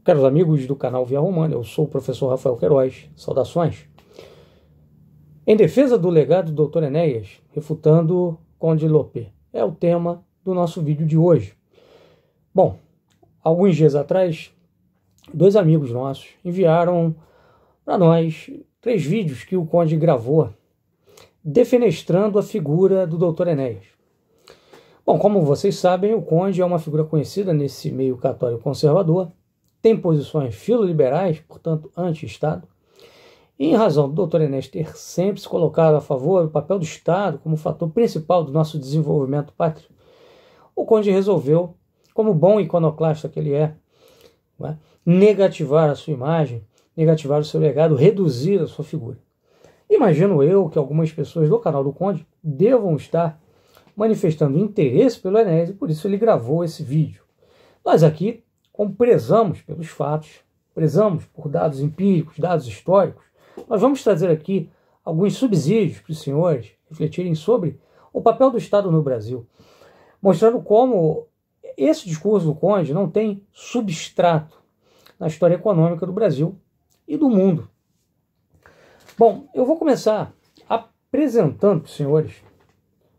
Caros amigos do canal Via Romana, eu sou o professor Rafael Queiroz. Saudações. Em defesa do legado do Dr. Enéas, refutando Conde Lopé, é o tema do nosso vídeo de hoje. Bom, alguns dias atrás, dois amigos nossos enviaram para nós 3 vídeos que o Conde gravou defenestrando a figura do Dr. Enéas. Bom, como vocês sabem, o Conde é uma figura conhecida nesse meio católico conservador, tem posições filoliberais, portanto anti-Estado, e em razão do Dr. Enéas ter sempre se colocado a favor do papel do Estado como fator principal do nosso desenvolvimento pátrio, o Conde resolveu, como bom iconoclasta que ele é, negativar a sua imagem, negativar o seu legado, reduzir a sua figura. Imagino eu que algumas pessoas do canal do Conde devam estar manifestando interesse pelo Enéas e por isso ele gravou esse vídeo. Nós aqui, como prezamos pelos fatos, prezamos por dados empíricos, dados históricos, nós vamos trazer aqui alguns subsídios para os senhores refletirem sobre o papel do Estado no Brasil, mostrando como esse discurso do Conde não tem substrato na história econômica do Brasil e do mundo. Bom, eu vou começar apresentando para os senhores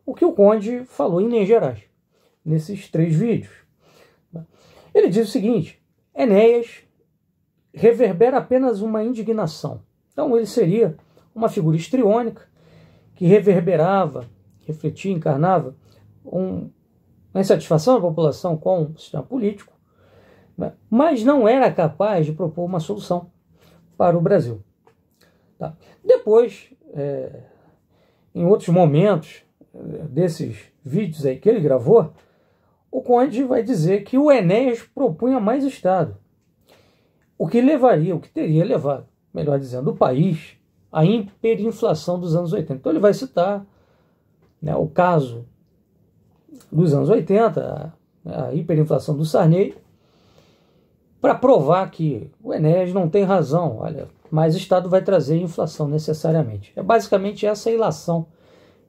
o que o Conde falou em Minas Gerais, nesses 3 vídeos. Ele diz o seguinte: Enéas reverbera apenas uma indignação. Então ele seria uma figura histriônica que reverberava, refletia, encarnava uma insatisfação da população com o sistema político, mas não era capaz de propor uma solução para o Brasil. Tá? Depois, em outros momentos desses vídeos aí que ele gravou, o Conde vai dizer que o Enéas propunha mais Estado, o que teria levado, melhor dizendo, o país à hiperinflação dos anos 80. Então ele vai citar o caso dos anos 80, a hiperinflação do Sarney, para provar que o Enéas não tem razão. Olha, mais Estado vai trazer inflação necessariamente. É basicamente essa a ilação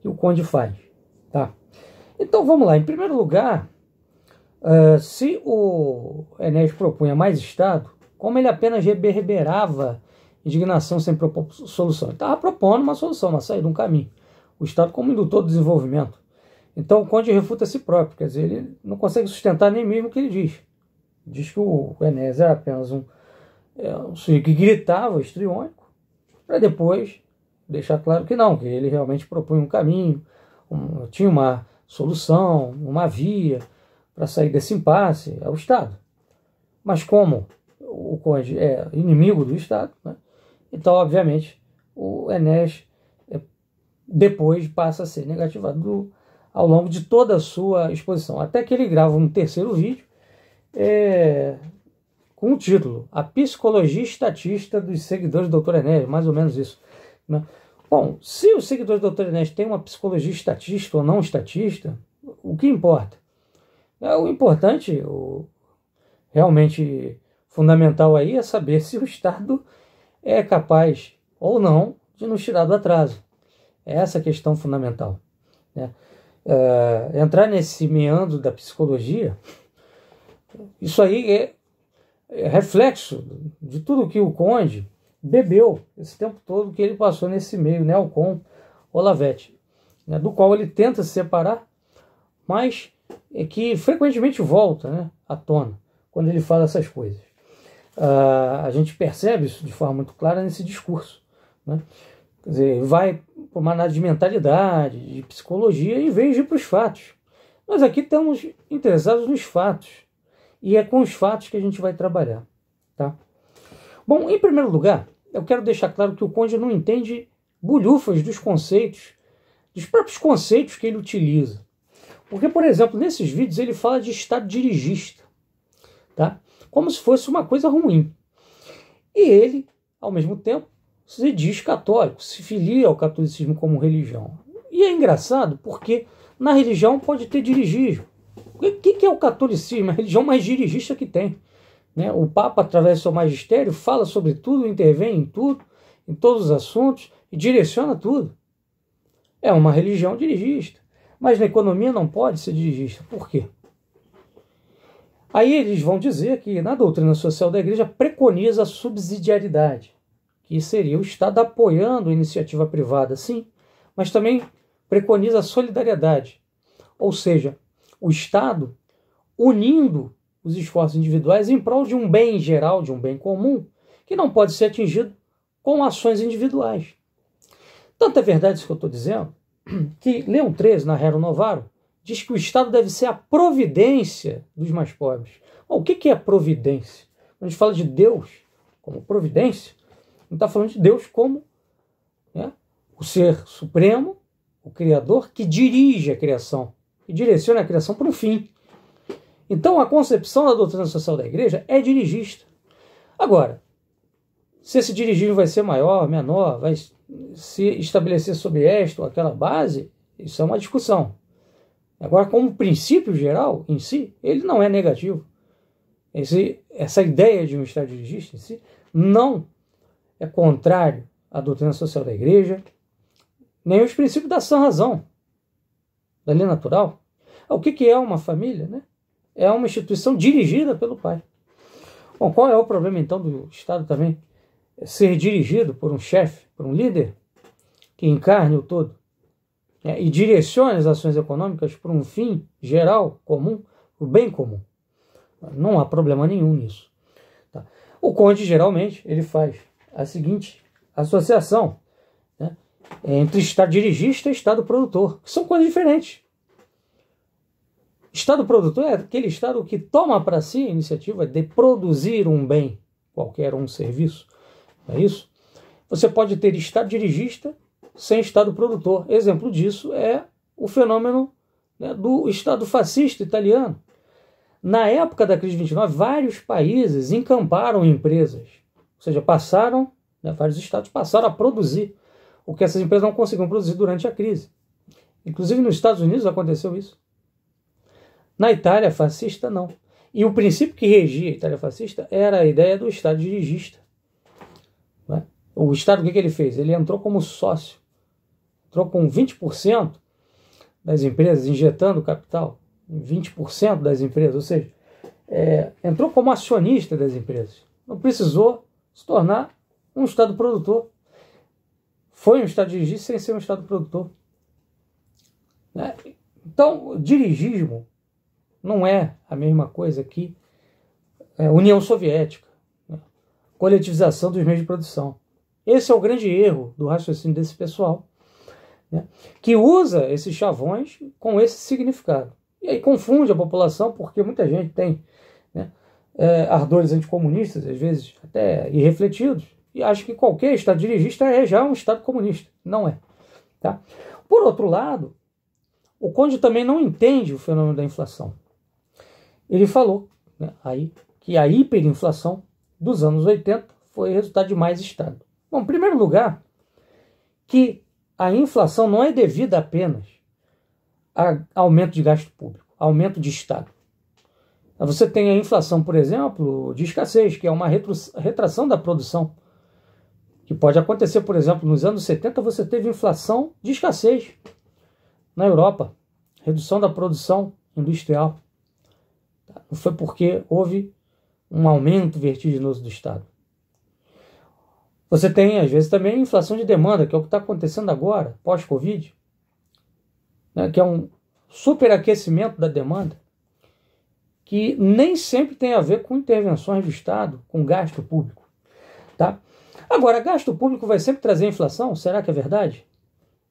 que o Conde faz. Tá? Então vamos lá. Em primeiro lugar, se o Enéas propunha mais Estado, como ele apenas reverberava indignação sem propor solução? Ele estava propondo uma solução, uma saída, um caminho. O Estado como indutor do desenvolvimento. Então o Conde refuta a si próprio, quer dizer, ele não consegue sustentar nem mesmo o que ele diz. Diz que o Enéas era apenas um sujeito que gritava, histriônico, para depois deixar claro que não, que ele realmente propunha um caminho, tinha uma solução, uma via para sair desse impasse ao Estado. Mas como o Conde é inimigo do Estado, então, obviamente, o Enéas depois passa a ser negativado ao longo de toda a sua exposição. Até que ele grava um 3º vídeo com o título A Psicologia Estatista dos Seguidores do Dr. Enéas, mais ou menos isso. Bom, se os seguidores do Dr. Enéas têm uma psicologia estatista ou não estatista, o que importa? O importante, realmente fundamental aí é saber se o Estado é capaz ou não de nos tirar do atraso. É essa a questão fundamental. Entrar nesse meandro da psicologia, isso aí é reflexo de tudo que o Conde bebeu esse tempo todo que ele passou nesse meio neocon Olavete, do qual ele tenta se separar, mas que frequentemente volta à tona quando ele fala essas coisas. A gente percebe isso de forma muito clara nesse discurso. Quer dizer, vai para uma análise de mentalidade, de psicologia, em vez de ir para os fatos. Nós aqui estamos interessados nos fatos, e é com os fatos que a gente vai trabalhar. Tá? Bom, em primeiro lugar, eu quero deixar claro que o Conde não entende bulhufas dos conceitos, dos próprios conceitos que ele utiliza. Porque, por exemplo, nesses vídeos ele fala de Estado dirigista, tá? Como se fosse uma coisa ruim. E ele, ao mesmo tempo, se diz católico, se filia ao catolicismo como religião. E é engraçado porque na religião pode ter dirigismo. O que é o catolicismo? A religião mais dirigista que tem. O Papa, através do seu magistério, fala sobre tudo, intervém em tudo, em todos os assuntos e direciona tudo. É uma religião dirigista. Mas na economia não pode ser dirigista. Por quê? Aí eles vão dizer que na doutrina social da igreja preconiza a subsidiariedade, que seria o Estado apoiando a iniciativa privada, sim, mas também preconiza a solidariedade, ou seja, o Estado unindo os esforços individuais em prol de um bem geral, de um bem comum, que não pode ser atingido com ações individuais. Tanto é verdade isso que eu estou dizendo, que Leão XIII, na Rerum Novarum, diz que o Estado deve ser a providência dos mais pobres. Bom, o que é providência? Quando a gente fala de Deus como providência, não está falando de Deus como o ser supremo, o Criador, que dirige a criação, que direciona a criação para um fim. Então, a concepção da doutrina social da igreja é dirigista. Agora, se esse dirigismo vai ser maior, menor, vai se estabelecer sobre esta ou aquela base, isso é uma discussão. Agora, como princípio geral em si, ele não é negativo. Essa ideia de um Estado dirigista em si não é contrário à doutrina social da igreja, nem aos princípios da sã razão, da lei natural. O que é uma família? Né? É uma instituição dirigida pelo pai. Bom, qual é o problema então do Estado também? Ser dirigido por um chefe, por um líder, que encarne o todo, e direcione as ações econômicas para um fim geral, comum, o bem comum. Não há problema nenhum nisso. Tá? O Conde, geralmente, ele faz a seguinte associação, né, entre Estado dirigista e Estado produtor, que são coisas diferentes. Estado produtor é aquele Estado que toma para si a iniciativa de produzir um bem, qualquer um serviço. Não é isso? Você pode ter Estado dirigista sem Estado produtor. Exemplo disso é o fenômeno, né, do Estado fascista italiano. Na época da crise de 29, vários países encamparam empresas, ou seja, vários estados passaram a produzir o que essas empresas não conseguiam produzir durante a crise. Inclusive nos Estados Unidos aconteceu isso. Na Itália fascista, não. E o princípio que regia a Itália fascista era a ideia do Estado dirigista. Né? O Estado, o que ele fez? Ele entrou como sócio. Entrou com 20% das empresas, injetando capital em 20% das empresas, ou seja, entrou como acionista das empresas. Não precisou se tornar um Estado produtor. Foi um Estado dirigista sem ser um Estado produtor. Né? Então, dirigismo não é a mesma coisa que União Soviética, né? Coletivização dos meios de produção. Esse é o grande erro do raciocínio desse pessoal, né? Que usa esses chavões com esse significado. E aí confunde a população, porque muita gente tem, né, ardores anticomunistas, às vezes até irrefletidos, e acha que qualquer Estado dirigista é já um Estado comunista. Não é. Tá? Por outro lado, o Conde também não entende o fenômeno da inflação. Ele falou, né, que a hiperinflação dos anos 80 foi resultado de mais Estado. Bom, em primeiro lugar, que a inflação não é devida apenas a aumento de gasto público, aumento de Estado. Você tem a inflação, por exemplo, de escassez, que é uma retração da produção, que pode acontecer, por exemplo, nos anos 70 você teve inflação de escassez na Europa, redução da produção industrial. Não foi porque houve um aumento vertiginoso do Estado. Você tem, às vezes, também inflação de demanda, que é o que está acontecendo agora, pós-Covid, né, que é um superaquecimento da demanda, que nem sempre tem a ver com intervenções do Estado, com gasto público. Tá? Agora, gasto público vai sempre trazer inflação? Será que é verdade?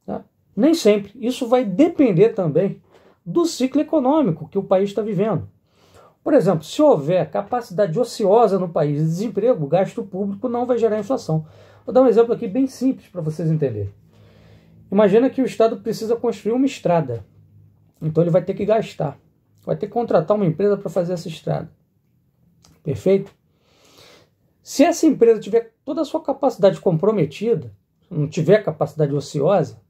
Tá? Nem sempre. Isso vai depender também do ciclo econômico que o país está vivendo. Por exemplo, se houver capacidade ociosa no país e desemprego, o gasto público não vai gerar inflação. Vou dar um exemplo aqui bem simples para vocês entenderem. Imagina que o Estado precisa construir uma estrada. Então ele vai ter que gastar. Vai ter que contratar uma empresa para fazer essa estrada. Perfeito? Se essa empresa tiver toda a sua capacidade comprometida, não tiver capacidade ociosa,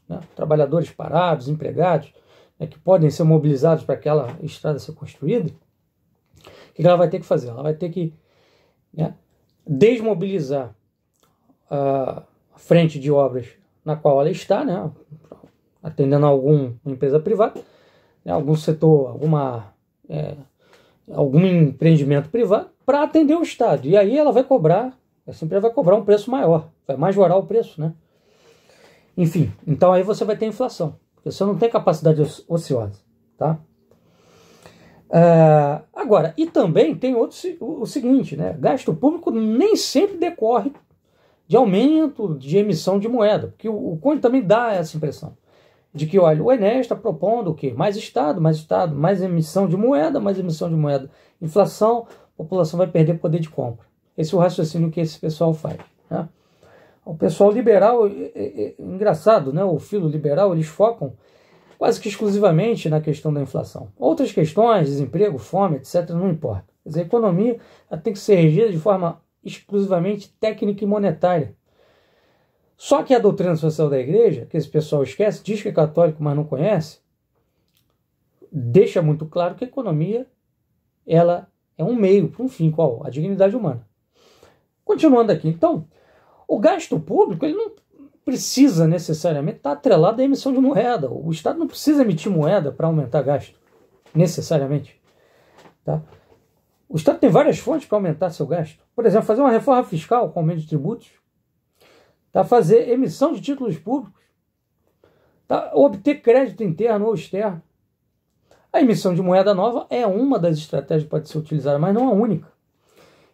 né, trabalhadores parados, empregados, né, que podem ser mobilizados para aquela estrada ser construída, o que ela vai ter que fazer? Ela vai ter que, né, desmobilizar a frente de obras na qual ela está, né, atendendo a alguma empresa privada, né, algum setor, alguma algum empreendimento privado para atender o Estado. E aí ela vai cobrar, essa empresa vai cobrar um preço maior, vai majorar o preço, né? Enfim, então aí você vai ter inflação, porque você não tem capacidade ociosa, tá? Agora, e também tem o seguinte, né? Gasto público nem sempre decorre de aumento de emissão de moeda, porque o Conde também dá essa impressão de que, olha, o Enéas está propondo o quê? Mais Estado, mais emissão de moeda, inflação, a população vai perder poder de compra. Esse é o raciocínio que esse pessoal faz, né? O pessoal liberal, engraçado, né? O filo liberal, eles focam quase que exclusivamente na questão da inflação. Outras questões, desemprego, fome, etc., não importa. Quer dizer, a economia tem que ser regida de forma exclusivamente técnica e monetária. Só que a doutrina social da igreja, que esse pessoal esquece, diz que é católico, mas não conhece, deixa muito claro que a economia ela é um meio para um fim, qual? A dignidade humana. Continuando aqui, então, o gasto público ele não precisa necessariamente estar atrelado à emissão de moeda. O Estado não precisa emitir moeda para aumentar gasto, necessariamente. Tá? O Estado tem várias fontes para aumentar seu gasto. Por exemplo, fazer uma reforma fiscal com aumento de tributos, tá? Fazer emissão de títulos públicos, tá? Obter crédito interno ou externo. A emissão de moeda nova é uma das estratégias que pode ser utilizada, mas não a única.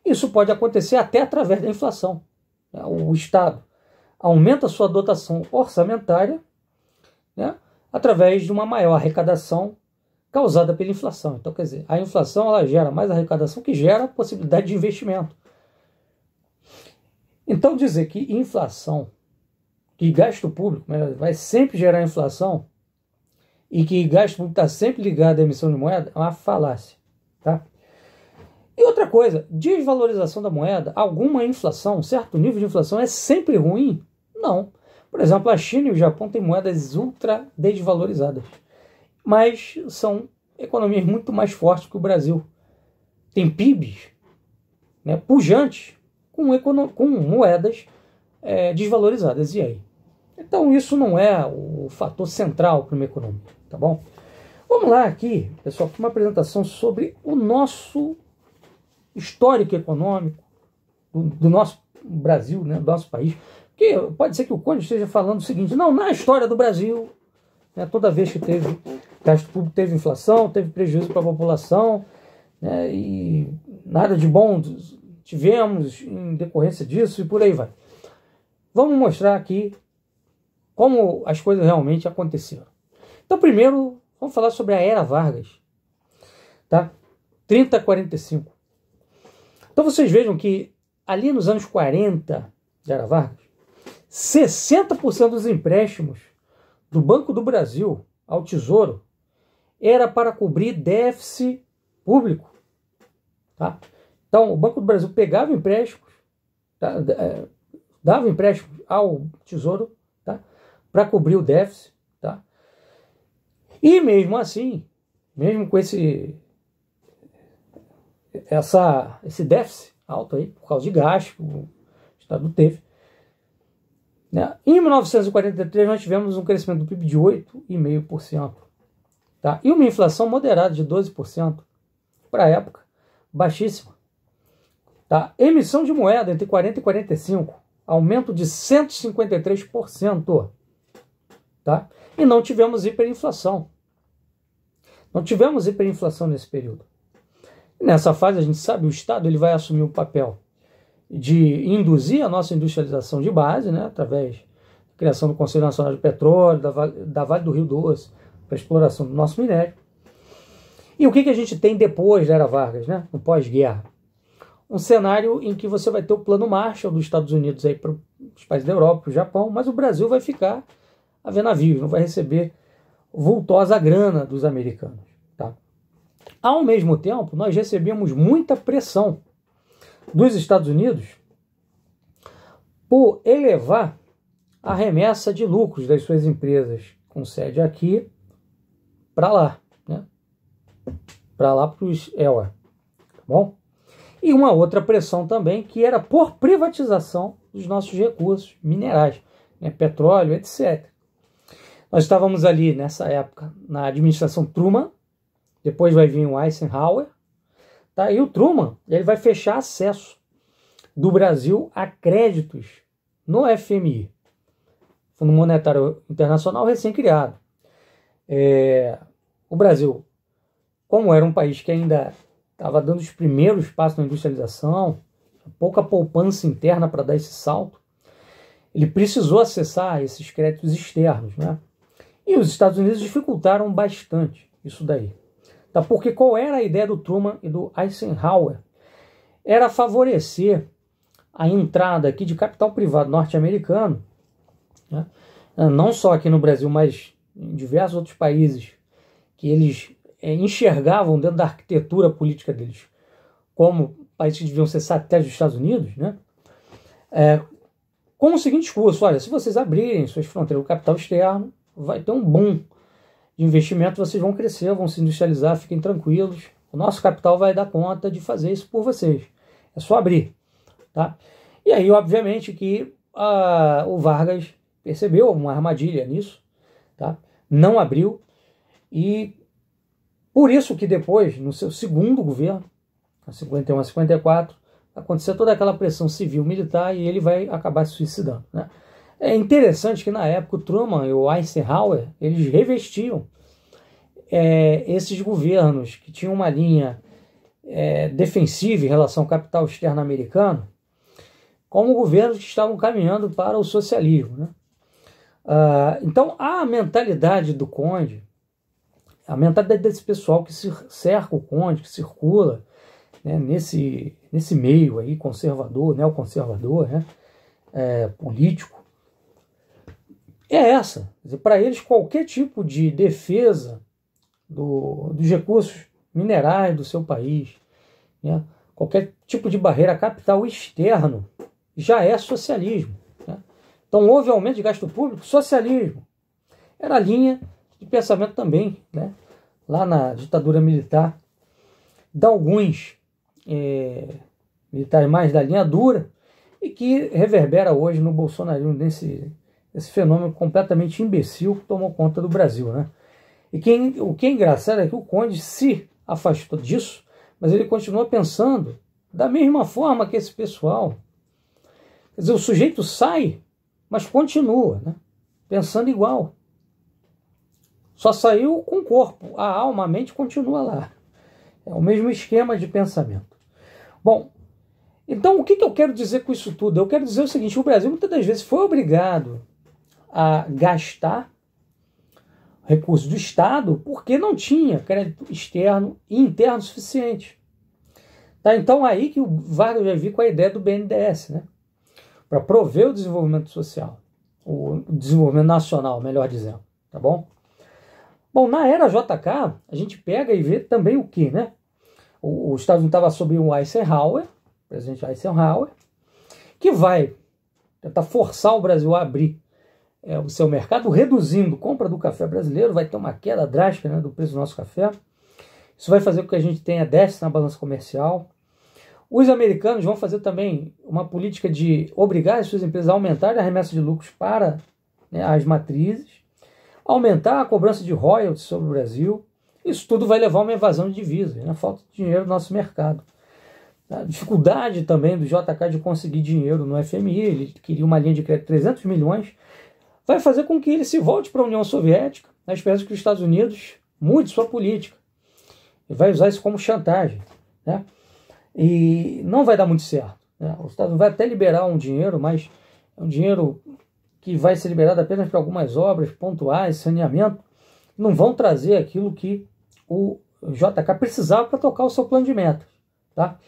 Isso pode acontecer até através da inflação. O Estado aumenta sua dotação orçamentária, né, através de uma maior arrecadação causada pela inflação. Então, quer dizer, a inflação ela gera mais arrecadação, que gera possibilidade de investimento. Então, dizer que inflação, que gasto público vai sempre gerar inflação e que gasto público está sempre ligado à emissão de moeda é uma falácia. Tá? E outra coisa, desvalorização da moeda, alguma inflação, um certo nível de inflação é sempre ruim? Não. Por exemplo, a China e o Japão têm moedas ultra desvalorizadas, mas são economias muito mais fortes que o Brasil. Tem PIBs, né, pujantes com moedas desvalorizadas. E aí? Então isso não é o fator central para uma economia, tá bom? Vamos lá aqui, pessoal, para uma apresentação sobre o nosso histórico econômico do nosso Brasil, né, do nosso país. Porque pode ser que o Conde esteja falando o seguinte: não, na história do Brasil, né, toda vez que teve gasto público, teve inflação, teve prejuízo para a população, né, e nada de bom tivemos em decorrência disso e por aí vai. Vamos mostrar aqui como as coisas realmente aconteceram. Então, primeiro, vamos falar sobre a Era Vargas, tá? 30 a 45. Então, vocês vejam que ali nos anos 40 da Era Vargas, 60% dos empréstimos do Banco do Brasil ao Tesouro era para cobrir déficit público. Tá? Então, o Banco do Brasil pegava empréstimos, tá? Dava empréstimos ao Tesouro, tá? Para cobrir o déficit. Tá? E mesmo assim, mesmo com esse déficit alto aí, por causa de gasto que o Estado teve, né? Em 1943 nós tivemos um crescimento do PIB de 8,5%. Tá? E uma inflação moderada de 12%, para a época, baixíssima. Tá? Emissão de moeda entre 40 e 45, aumento de 153%. Tá? E não tivemos hiperinflação. Não tivemos hiperinflação nesse período. E nessa fase, a gente sabe, o Estado ele vai assumir o papel de induzir a nossa industrialização de base, né, através da criação do Conselho Nacional de Petróleo, da Vale do Rio Doce, para a exploração do nosso minério. E o que a gente tem depois da Era Vargas, né, no pós-guerra? Um cenário em que você vai ter o Plano Marshall dos Estados Unidos aí para os países da Europa, para o Japão, mas o Brasil vai ficar a ver navios, não vai receber vultosa grana dos americanos. Tá? Ao mesmo tempo, nós recebemos muita pressão dos Estados Unidos por elevar a remessa de lucros das suas empresas com sede aqui para lá, né? Para lá para os EUA, tá bom? E uma outra pressão também, que era por privatização dos nossos recursos minerais, né? Petróleo, etc. Nós estávamos ali, nessa época, na administração Truman, depois vai vir o Eisenhower, Tá? E o Truman ele vai fechar acesso do Brasil a créditos no FMI, Fundo Monetário Internacional recém-criado. O Brasil, como era um país que ainda estava dando os primeiros passos na industrialização, pouca poupança interna para dar esse salto, ele precisou acessar esses créditos externos, né? E os Estados Unidos dificultaram bastante isso daí. Tá? Porque qual era a ideia do Truman e do Eisenhower? Era favorecer a entrada aqui de capital privado norte-americano, né? Não só aqui no Brasil, mas em diversos outros países que eles enxergavam dentro da arquitetura política deles como países que deviam ser satélites dos Estados Unidos, né? Com o seguinte discurso: olha, se vocês abrirem suas fronteiras do capital externo, vai ter um boom de investimento, vocês vão crescer, vão se industrializar, fiquem tranquilos, o nosso capital vai dar conta de fazer isso por vocês, é só abrir. Tá? E aí, obviamente, que o Vargas percebeu uma armadilha nisso, tá? Não abriu, e por isso que depois, no seu segundo governo, a 51 a 54, aconteceu toda aquela pressão civil-militar e ele vai acabar se suicidando, né? É interessante que na época o Truman e o Eisenhower, eles revestiam esses governos que tinham uma linha defensiva em relação ao capital externo americano como governos que estavam caminhando para o socialismo, né? Então a mentalidade do Conde, a mentalidade desse pessoal que cerca o Conde, que circula, né, nesse meio aí conservador, neoconservador, né, político, é essa. Para eles, qualquer tipo de defesa dos recursos minerais do seu país, né, qualquer tipo de barreira a capital externo, já é socialismo, né? Então houve aumento de gasto público, socialismo. Era a linha de pensamento também, né, lá na ditadura militar, de alguns militares mais da linha dura, e que reverbera hoje no bolsonarismo, esse fenômeno completamente imbecil que tomou conta do Brasil, né? E o que é engraçado é que o Conde se afastou disso, mas ele continua pensando da mesma forma que esse pessoal. Quer dizer, o sujeito sai, mas continua, né, pensando igual. Só saiu com o corpo, a alma, a mente continua lá. É o mesmo esquema de pensamento. Bom, então o que eu quero dizer com isso tudo? Eu quero dizer o seguinte: o Brasil muitas das vezes foi obrigado a gastar recursos do Estado porque não tinha crédito externo e interno suficiente. Tá? Então aí que o Vargas vai vir com a ideia do BNDES, né, para prover o desenvolvimento social, o desenvolvimento nacional, melhor dizendo. Tá bom? Bom, na era JK, a gente pega e vê também o que, né? O Estados Unidos estava sob o Eisenhower, o presidente Eisenhower, que vai tentar forçar o Brasil a abrir o seu mercado, reduzindo a compra do café brasileiro, vai ter uma queda drástica, né, do preço do nosso café. Isso vai fazer com que a gente tenha déficit na balança comercial. Os americanos vão fazer também uma política de obrigar as suas empresas a aumentarem a remessa de lucros para, né, as matrizes, aumentar a cobrança de royalties sobre o Brasil. Isso tudo vai levar a uma evasão de divisas, né? Falta de dinheiro no nosso mercado. A dificuldade também do JK de conseguir dinheiro no FMI, ele queria uma linha de crédito de 300 milhões, vai fazer com que ele se volte para a União Soviética, na esperança que os Estados Unidos mude sua política. Ele vai usar isso como chantagem, né? E não vai dar muito certo, né? Os Estados Unidos vai até liberar um dinheiro, mas é um dinheiro que vai ser liberado apenas para algumas obras pontuais, saneamento, não vão trazer aquilo que o JK precisava para tocar o seu plano de metas. Tá?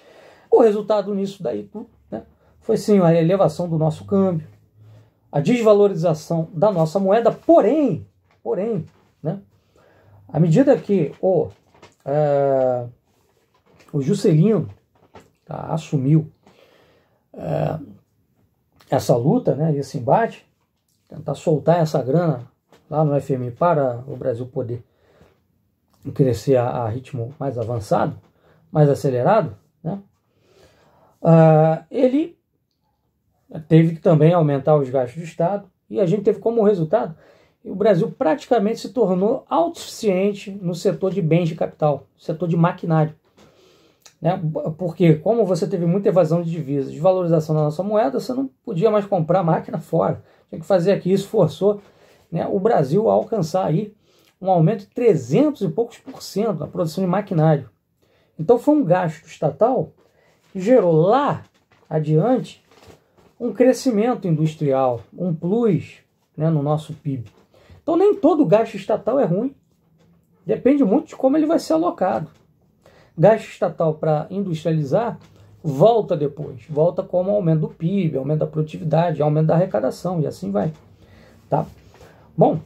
O resultado nisso daí tudo, né, foi sim a elevação do nosso câmbio, a desvalorização da nossa moeda, porém, né, à medida que o Juscelino, tá, assumiu essa luta, né, esse embate, tentar soltar essa grana lá no FMI para o Brasil poder crescer a ritmo mais avançado, mais acelerado, né? Ele teve que também aumentar os gastos do Estado, e a gente teve como resultado que o Brasil praticamente se tornou autossuficiente no setor de bens de capital, setor de maquinário. né? Porque como você teve muita evasão de divisas, desvalorização da nossa moeda, você não podia mais comprar máquina fora. Tinha que fazer aqui, isso forçou, né, o Brasil a alcançar aí um aumento de 300 e poucos % na produção de maquinário. Então foi um gasto estatal que gerou lá adiante um crescimento industrial, um plus, né, no nosso PIB. Então nem todo gasto estatal é ruim. Depende muito de como ele vai ser alocado. Gasto estatal para industrializar volta depois. Volta como aumento do PIB, aumento da produtividade, aumento da arrecadação e assim vai. Tá? Bom,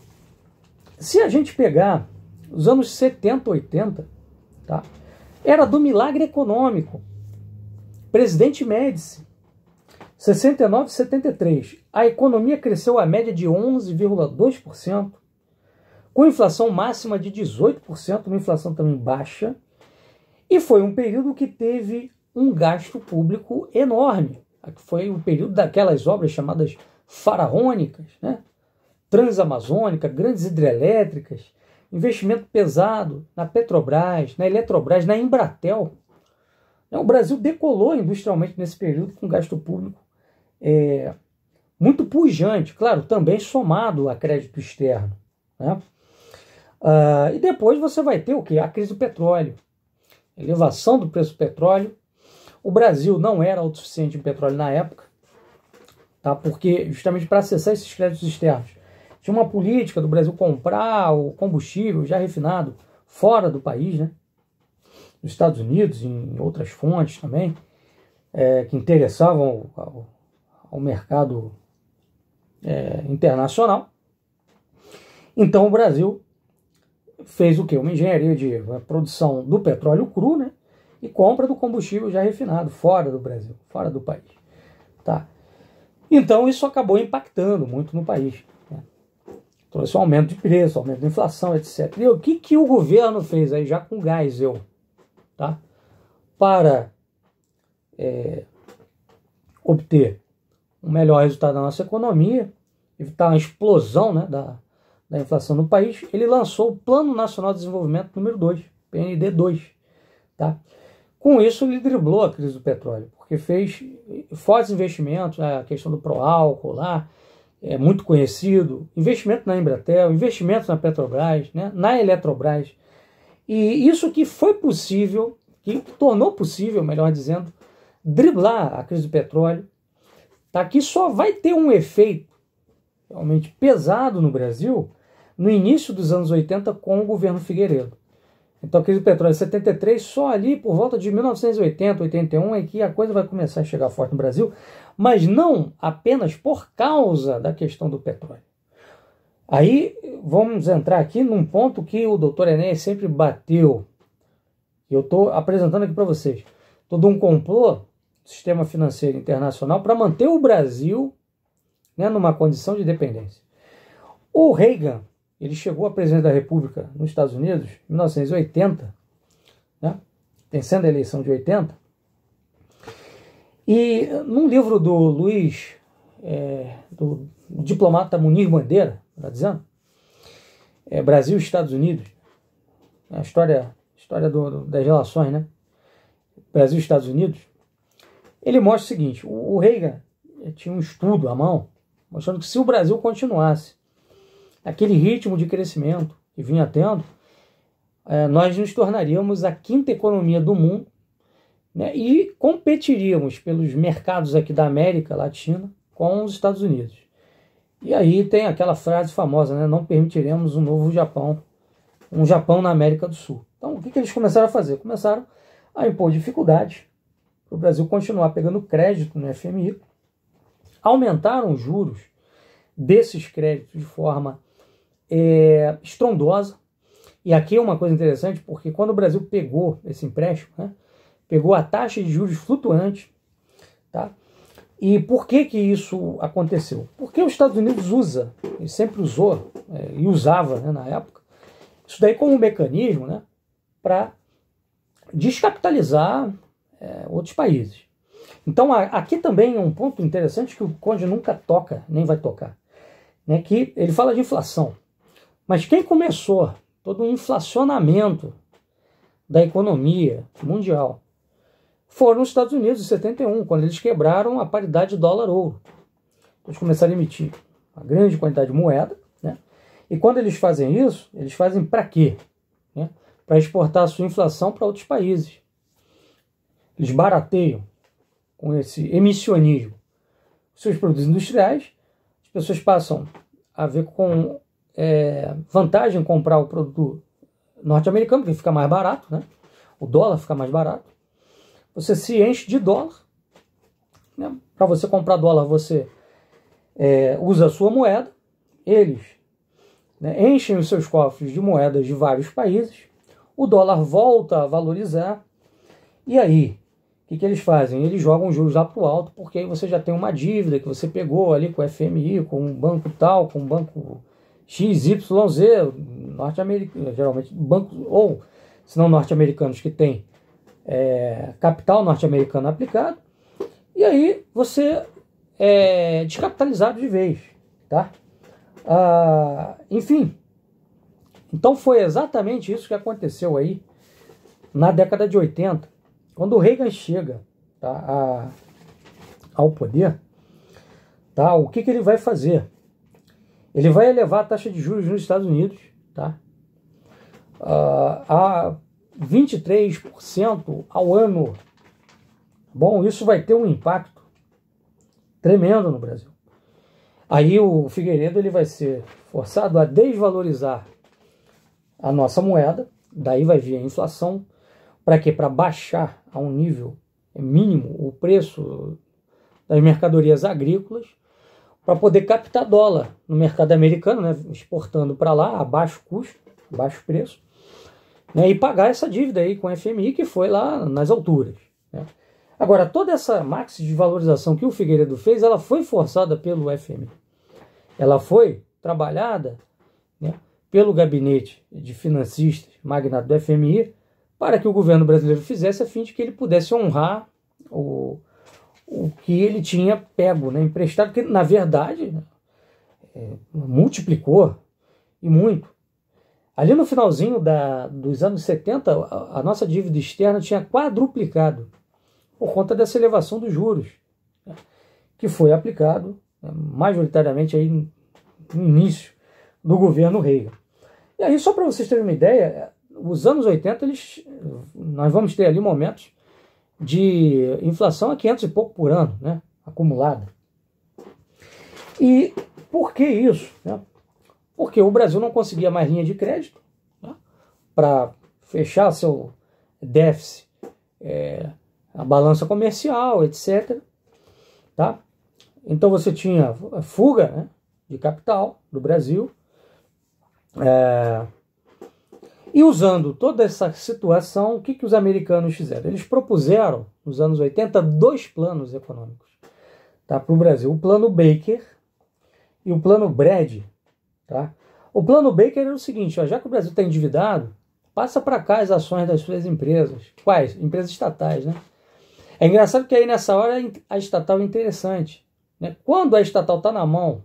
se a gente pegar os anos 70, 80, tá? Era do milagre econômico. Presidente Médici, 69, 73. A economia cresceu a média de 11,2%, com inflação máxima de 18%, uma inflação também baixa, e foi um período que teve um gasto público enorme. Foi o período daquelas obras chamadas faraônicas, né? Transamazônica, grandes hidrelétricas, investimento pesado na Petrobras, na Eletrobras, na Embratel. O Brasil decolou industrialmente nesse período com gasto público muito pujante, claro, também somado a crédito externo, né? E depois você vai ter o quê? A crise do petróleo, elevação do preço do petróleo. O Brasil não era autossuficiente em petróleo na época, tá? Porque justamente para acessar esses créditos externos, tinha uma política do Brasil comprar o combustível já refinado fora do país, né? Nos Estados Unidos, em outras fontes também, que interessavam ao mercado internacional. Então o Brasil fez o quê? Uma engenharia de produção do petróleo cru, né? E compra do combustível já refinado fora do Brasil, fora do país. Tá? Então isso acabou impactando muito no país. Trouxe um aumento de preço, aumento da inflação, etc. E o que o governo fez aí já com o Geisel, tá? Para obter um melhor resultado da nossa economia, evitar uma explosão, né, da inflação no país, ele lançou o Plano Nacional de Desenvolvimento número 2, PND 2. Tá? Com isso, ele driblou a crise do petróleo, porque fez fortes investimentos, a questão do pró-álcool lá, muito conhecido, investimento na Embratel, investimentos na Petrobras, né, na Eletrobras. E isso que foi possível, que tornou possível, melhor dizendo, driblar a crise do petróleo, tá? Que só vai ter um efeito realmente pesado no Brasil no início dos anos 80 com o governo Figueiredo. Então a crise do petróleo de 73, só ali por volta de 1980, 81 é que a coisa vai começar a chegar forte no Brasil, mas não apenas por causa da questão do petróleo. Aí vamos entrar aqui num ponto que o doutor Enéas sempre bateu. Eu estou apresentando aqui para vocês. Todo um complô do sistema financeiro internacional para manter o Brasil, né, numa condição de dependência. O Reagan, ele chegou à presidência da República nos Estados Unidos em 1980, né, vencendo a eleição de 80. E num livro do Luiz, do diplomata Munir Bandeira, está dizendo, Brasil e Estados Unidos, a história das relações, né? Brasil e Estados Unidos, ele mostra o seguinte: o Reagan tinha um estudo à mão mostrando que se o Brasil continuasse aquele ritmo de crescimento que vinha tendo, nós nos tornaríamos a 5ª economia do mundo, né, e competiríamos pelos mercados aqui da América Latina com os Estados Unidos. E aí tem aquela frase famosa, né, não permitiremos um novo Japão, um Japão na América do Sul. Então o que eles começaram a fazer? Começaram a impor dificuldades para o Brasil continuar pegando crédito no FMI, aumentaram os juros desses créditos de forma estrondosa. E aqui é uma coisa interessante, porque quando o Brasil pegou esse empréstimo, né, pegou a taxa de juros flutuante, tá? E por que isso aconteceu? Porque os Estados Unidos usa, e sempre usou, e usava, né, na época, isso daí como um mecanismo, né, para descapitalizar outros países. Então aqui também é um ponto interessante que o Conde nunca toca, nem vai tocar, né, que ele fala de inflação. Mas quem começou todo um inflacionamento da economia mundial foram os Estados Unidos, em 71, quando eles quebraram a paridade dólar-ouro. Eles começaram a emitir uma grande quantidade de moeda, né? E quando eles fazem isso, eles fazem para quê? Né? Para exportar a sua inflação para outros países. Eles barateiam com esse emissionismo seus produtos industriais, as pessoas passam a ver com vantagem comprar o produto norte-americano, porque fica mais barato, né? O dólar fica mais barato. Você se enche de dólar, né? Para você comprar dólar, você usa a sua moeda. Eles, né, enchem os seus cofres de moedas de vários países. O dólar volta a valorizar. E aí, o que eles fazem? Eles jogam juros lá para o alto, porque aí você já tem uma dívida que você pegou ali com o FMI, com um banco tal, com um banco XYZ, norte-americano, geralmente bancos, ou se não norte-americanos que tem capital norte-americano aplicado, e aí você é descapitalizado de vez, tá? Enfim, então foi exatamente isso que aconteceu aí na década de 80, quando o Reagan chega, tá, ao poder. Tá? O que ele vai fazer? Ele vai elevar a taxa de juros nos Estados Unidos, tá, a 23% ao ano. Bom, isso vai ter um impacto tremendo no Brasil. Aí o Figueiredo ele vai ser forçado a desvalorizar a nossa moeda, daí vai vir a inflação. Para quê? Para baixar a um nível mínimo o preço das mercadorias agrícolas, para poder captar dólar no mercado americano, né, exportando para lá a baixo custo, baixo preço, né, e pagar essa dívida aí com o FMI que foi lá nas alturas, né. Agora, toda essa máxima de valorização que o Figueiredo fez, ela foi forçada pelo FMI. Ela foi trabalhada, né, pelo gabinete de financistas magnato do FMI para que o governo brasileiro fizesse a fim de que ele pudesse honrar o que ele tinha pego, né, emprestado, que na verdade multiplicou e muito. Ali no finalzinho dos anos 70, a nossa dívida externa tinha quadruplicado por conta dessa elevação dos juros, né, que foi aplicado, né, majoritariamente aí no início do governo Reagan. E aí, só para vocês terem uma ideia, os anos 80, nós vamos ter ali momentos de inflação a 500 e pouco por ano, né, acumulada. E por que isso? Né? Porque o Brasil não conseguia mais linha de crédito, né, para fechar seu déficit, a balança comercial, etc. Tá? Então você tinha fuga, né, de capital do Brasil. E usando toda essa situação, o que os americanos fizeram? Eles propuseram, nos anos 80, 2 planos econômicos, tá, para o Brasil. O plano Baker e o plano Brady. Tá? O plano Baker era o seguinte: ó, já que o Brasil está endividado, passa para cá as ações das suas empresas. Quais? Empresas estatais. Né? É engraçado que aí nessa hora a estatal é interessante. Né? Quando a estatal está na mão,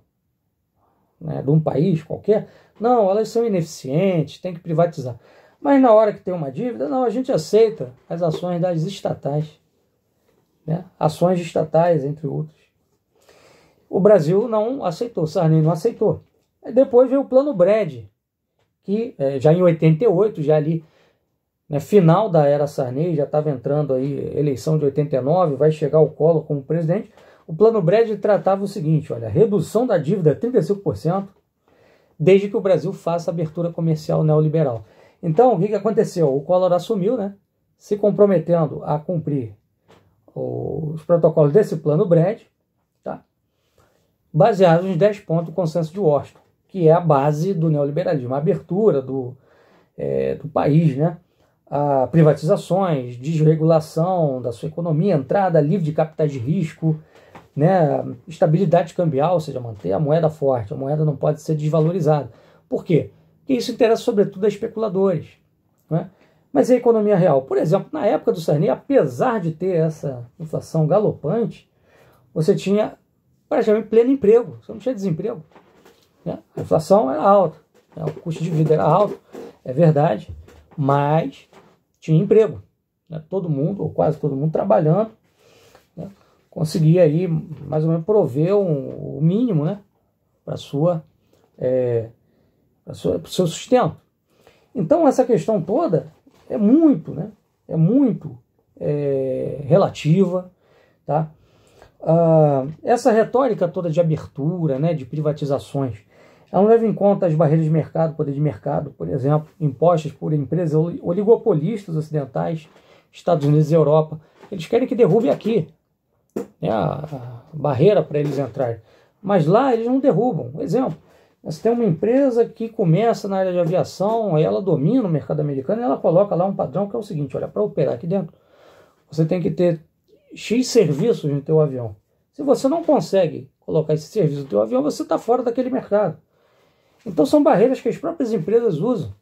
né, de um país qualquer, não, elas são ineficientes, tem que privatizar. Mas na hora que tem uma dívida, não, a gente aceita as ações das estatais, né, ações estatais, entre outros. O Brasil não aceitou, Sarney não aceitou. Aí depois veio o plano Brady, que já em 88, já ali, né, final da era Sarney, já estava entrando aí eleição de 89, vai chegar o Collor como presidente. O plano Brady tratava o seguinte: olha, redução da dívida a 35%, desde que o Brasil faça abertura comercial neoliberal. Então, o que aconteceu? O Collor assumiu, né, se comprometendo a cumprir os protocolos desse plano Brady, tá, baseados nos 10 pontos do consenso de Washington, que é a base do neoliberalismo, a abertura do país, né, a privatizações, desregulação da sua economia, entrada livre de capitais de risco, né, estabilidade cambial, ou seja, manter a moeda forte, a moeda não pode ser desvalorizada. Por quê? Porque isso interessa sobretudo a especuladores. Né? Mas a economia real, por exemplo, na época do Sarney, apesar de ter essa inflação galopante, você tinha praticamente pleno emprego, você não tinha desemprego. Né? A inflação era alta, né? O custo de vida era alto, é verdade, mas tinha emprego. né, todo mundo, ou quase todo mundo, trabalhando, né, conseguir aí mais ou menos prover o mínimo, né, para o seu sustento. Então essa questão toda é muito, né, relativa, tá? Essa retórica toda de abertura, né, de privatizações, ela não leva em conta as barreiras de mercado, poder de mercado, por exemplo, impostas por empresas oligopolistas ocidentais, Estados Unidos e Europa. Eles querem que derrube aqui, né, a barreira para eles entrarem. Mas lá eles não derrubam. Por exemplo, você tem uma empresa que começa na área de aviação, aí ela domina o mercado americano e ela coloca lá um padrão que é o seguinte: olha, para operar aqui dentro, você tem que ter X serviços no teu avião. Se você não consegue colocar esse serviço no teu avião, você está fora daquele mercado. Então são barreiras que as próprias empresas usam.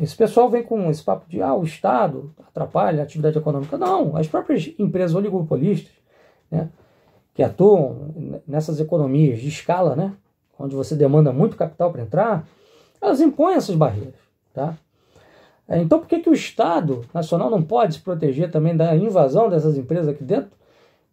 Esse pessoal vem com esse papo de o Estado atrapalha a atividade econômica. Não, as próprias empresas oligopolistas, né, que atuam nessas economias de escala, né, onde você demanda muito capital para entrar, elas impõem essas barreiras. Tá? Então por que o Estado Nacional não pode se proteger também da invasão dessas empresas aqui dentro,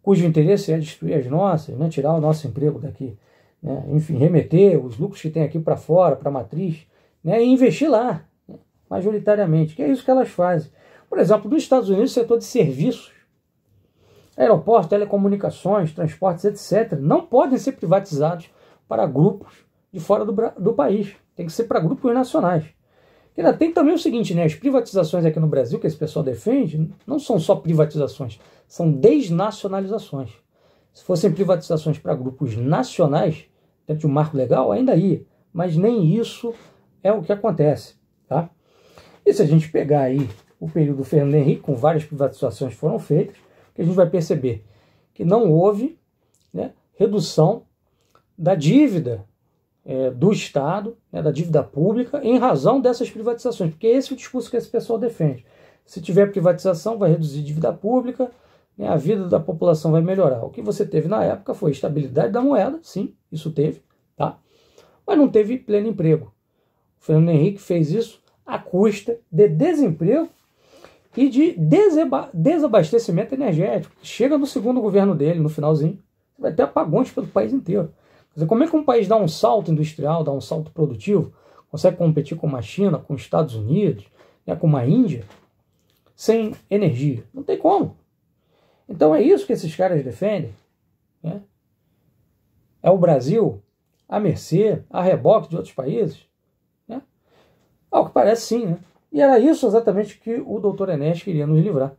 cujo interesse é destruir as nossas, né, tirar o nosso emprego daqui, né, enfim, remeter os lucros que tem aqui para fora, para a matriz, né, e investir lá, né, majoritariamente, que é isso que elas fazem. Por exemplo, nos Estados Unidos, o setor de serviços, aeroportos, telecomunicações, transportes, etc., não podem ser privatizados para grupos de fora do país. Tem que ser para grupos nacionais. E ainda tem também o seguinte, né, as privatizações aqui no Brasil, que esse pessoal defende, não são só privatizações, são desnacionalizações. Se fossem privatizações para grupos nacionais, dentro de um marco legal, ainda ia. Mas nem isso é o que acontece. Tá? E se a gente pegar aí o período Fernando Henrique, com várias privatizações que foram feitas, que a gente vai perceber que não houve, né, redução da dívida do Estado, né, da dívida pública, em razão dessas privatizações, porque esse é o discurso que esse pessoal defende. Se tiver privatização, vai reduzir dívida pública, né, a vida da população vai melhorar. O que você teve na época foi estabilidade da moeda, sim, isso teve, tá? Mas não teve pleno emprego. O Fernando Henrique fez isso à custa de desemprego e de desabastecimento energético. Chega no segundo governo dele, no finalzinho, vai ter apagões pelo país inteiro. Quer dizer, como é que um país dá um salto industrial, dá um salto produtivo, consegue competir com uma China, com os Estados Unidos, né, com uma Índia, sem energia? Não tem como. Então é isso que esses caras defendem. Né? É o Brasil à mercê, a reboque de outros países? Né? Ao que parece, sim. Né? E era isso exatamente que o Dr. Enéas queria nos livrar,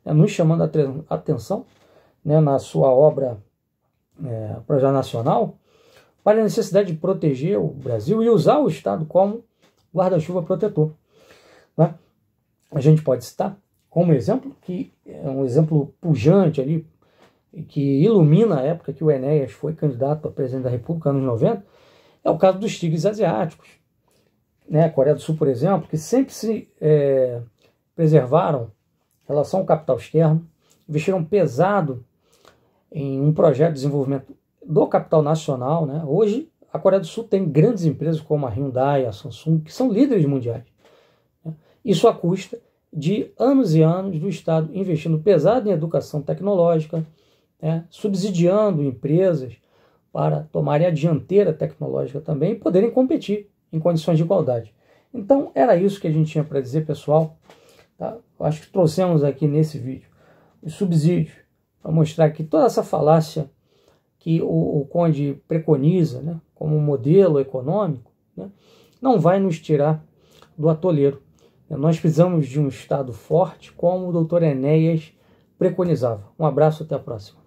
né? Nos chamando a atenção, né, na sua obra Projeto Nacional, para a necessidade de proteger o Brasil e usar o Estado como guarda-chuva protetor. Né? A gente pode citar como exemplo, que é um exemplo pujante ali, que ilumina a época que o Enéas foi candidato a presidente da República, anos 90, é o caso dos tigres asiáticos. Né? A Coreia do Sul, por exemplo, que sempre se preservaram em relação ao capital externo, investiram pesado em um projeto de desenvolvimento do capital nacional. Né? Hoje, a Coreia do Sul tem grandes empresas como a Hyundai, a Samsung, que são líderes mundiais. Né? Isso à custa de anos e anos do Estado investindo pesado em educação tecnológica, né? Subsidiando empresas para tomarem a dianteira tecnológica também e poderem competir em condições de igualdade. Então, era isso que a gente tinha para dizer, pessoal. Tá? Eu acho que trouxemos aqui nesse vídeo os subsídios para mostrar que toda essa falácia que o Conde preconiza, né, como modelo econômico, né, não vai nos tirar do atoleiro. Nós precisamos de um Estado forte, como o Dr. Enéas preconizava. Um abraço, até a próxima.